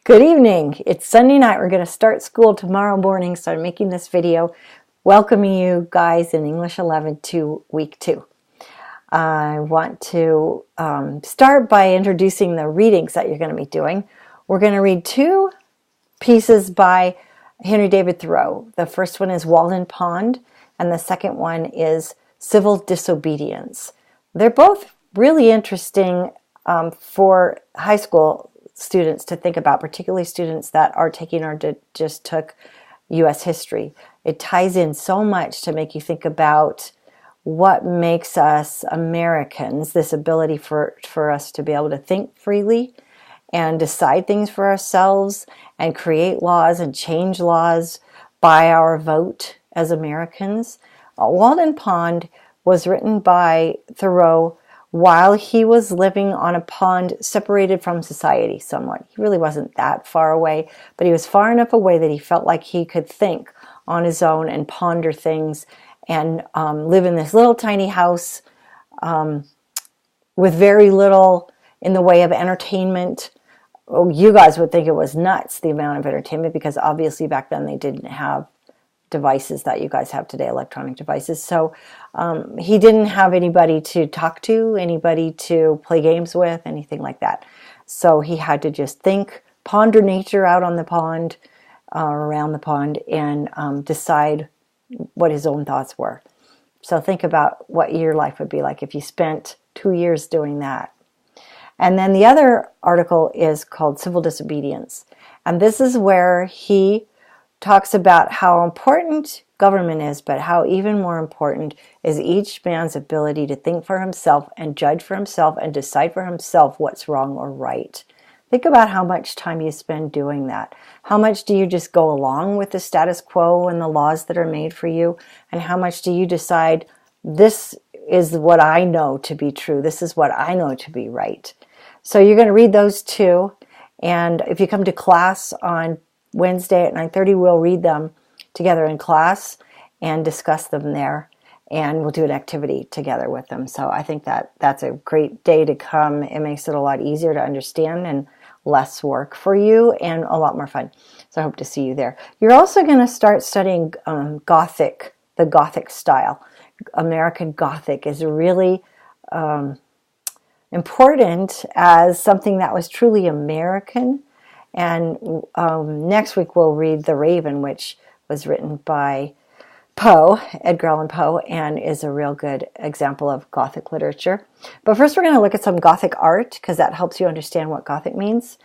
Good evening. It's Sunday night. We're going to start school tomorrow morning, so I'm making this video welcoming you guys in English 11 to week 2. I want to start by introducing the readings that you're going to be doing. We're going to read 2 pieces by Henry David Thoreau. The first one is Walden Pond, and the second one is Civil Disobedience. They're both really interesting for high school students to think about, particularly students that are taking or just took U.S. history. It ties in so much to make you think about what makes us Americans, this ability for us to be able to think freely and decide things for ourselves and create laws and change laws by our vote as Americans. Walden Pond was written by Thoreau while he was living on a pond separated from society somewhat. He really wasn't that far away, but he was far enough away that he felt like he could think on his own and ponder things and live in this little tiny house with very little in the way of entertainment. Oh, you guys would think it was nuts, the amount of entertainment, because obviously back then they didn't have devices that you guys have today, electronic devices. So he didn't have anybody to talk to, anybody to play games with, anything like that. So he had to just think, ponder nature out on the pond, around the pond, and decide what his own thoughts were. So think about what your life would be like if you spent 2 years doing that. And then the other article is called Civil Disobedience. And this is where he talks about how important government is, but how even more important is each man's ability to think for himself and judge for himself and decide for himself what's wrong or right. Think about how much time you spend doing that. How much do you just go along with the status quo and the laws that are made for you? And how much do you decide, this is what I know to be true, this is what I know to be right? So you're going to read those 2, and if you come to class on Wednesday at 9:30, we'll read them together in class and discuss them there, and we'll do an activity together with them. So I think that that's a great day to come. It makes it a lot easier to understand and less work for you and a lot more fun. So I hope to see you there. You're also going to start studying Gothic, the Gothic style. American Gothic is really important as something that was truly American. And next week we'll read The Raven, which was written by Poe, Edgar Allan Poe, and is a real good example of Gothic literature. But first we're going to look at some Gothic art, because that helps you understand what Gothic means.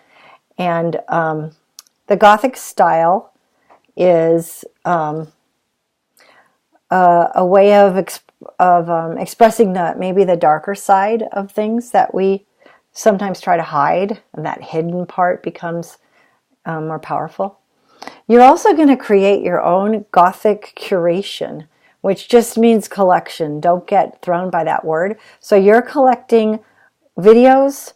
And the Gothic style is a way of expressing maybe the darker side of things that we sometimes try to hide, and that hidden part becomes more powerful. You're also going to create your own Gothic curation, which just means collection. Don't get thrown by that word. So you're collecting videos,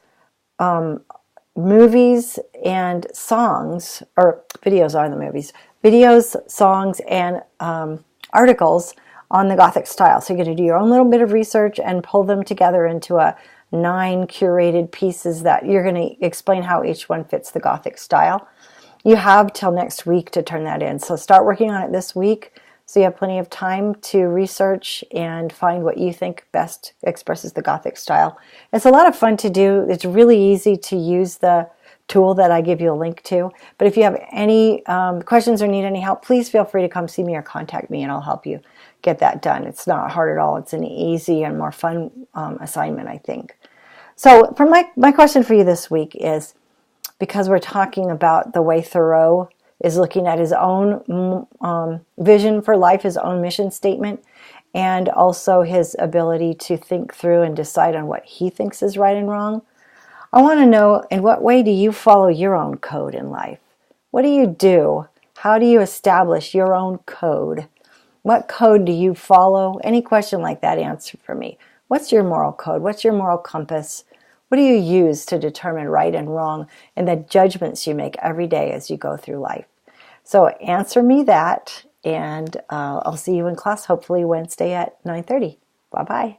movies, and songs, or videos are the movies, videos, songs, and articles on the Gothic style. So you're going to do your own little bit of research and pull them together into a 9 curated pieces that you're going to explain how each one fits the Gothic style. You have till next week to turn that in. So start working on it this week so you have plenty of time to research and find what you think best expresses the Gothic style. It's a lot of fun to do. It's really easy to use the tool that I give you a link to. But if you have any questions or need any help, please feel free to come see me or contact me and I'll help you get that done. It's not hard at all. It's an easy and more fun assignment, I think. So for my question for you this week is, because we're talking about the way Thoreau is looking at his own vision for life, his own mission statement, and also his ability to think through and decide on what he thinks is right and wrong, I want to know, in what way do you follow your own code in life? What do you do? How do you establish your own code? What code do you follow? Any question like that, answer for me. What's your moral code? What's your moral compass? What do you use to determine right and wrong in the judgments you make every day as you go through life? So answer me that, and I'll see you in class hopefully Wednesday at 9:30. Bye-bye.